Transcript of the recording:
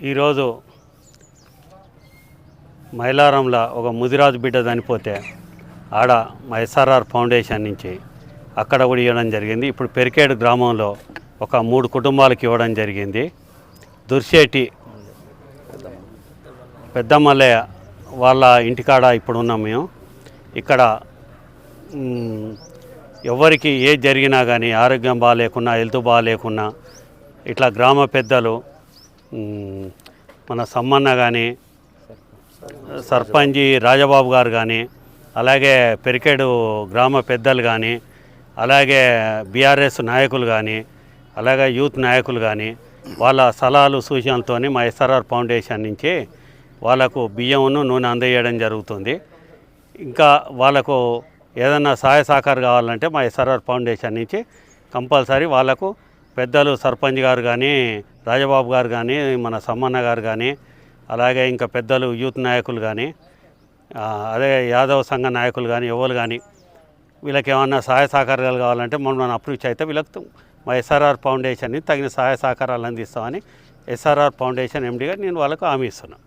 ఈరోజు మైలారంలో ఒక ముదిరాజు బిడ్డ చనిపోతే ఆడ మా ఎస్ఆర్ఆర్ ఫౌండేషన్ నుంచి అక్కడ కూడా ఇవ్వడం జరిగింది. ఇప్పుడు పెరికేడు గ్రామంలో ఒక 3 కుటుంబాలకు ఇవ్వడం జరిగింది. దుర్శేటి పెద్దమల్లయ్య వాళ్ళ ఇంటికాడ ఇప్పుడు ఉన్నాం మేము. ఇక్కడ ఎవరికి ఏది జరిగినా కానీ, ఆరోగ్యం బాగాలేకున్నా, హెల్త్ బాగాలేకున్నా, ఇట్లా గ్రామ పెద్దలు మన సమ్మన్న కానీ, సర్పంచి రాజబాబు గారు కానీ, అలాగే పెరికేడు గ్రామ పెద్దలు కానీ, అలాగే బీఆర్ఎస్ నాయకులు కానీ, అలాగే యూత్ నాయకులు కానీ వాళ్ళ సలహాలు సూచనలతో మా ఎస్ఆర్ఆర్ ఫౌండేషన్ నుంచి వాళ్ళకు బియ్యమును నూనె అందజేయడం జరుగుతుంది. ఇంకా వాళ్ళకు ఏదన్నా సహాయ సహకారం కావాలంటే మా ఎస్ఆర్ఆర్ ఫౌండేషన్ నుంచి కంపల్సరీ వాళ్ళకు పెద్దలు సర్పంచ్ గారు కానీ, రాజబాబు గారు కానీ, మన సమ్మన్న గారు కానీ, అలాగే ఇంకా పెద్దలు యూత్ నాయకులు కానీ, అదే యాదవ్ సంఘ నాయకులు కానీ, ఎవరు కానీ వీళ్ళకి ఏమన్నా సహాయ సహకారాలు కావాలంటే మనం అప్రోచ్ అయితే వీళ్ళకి మా ఎస్ఆర్ఆర్ ఫౌండేషన్ తగిన సహాయ సహకారాలు అందిస్తామని ఎస్ఆర్ఆర్ ఫౌండేషన్ ఎండీగా నేను వాళ్ళకు హామీ ఇస్తున్నాను.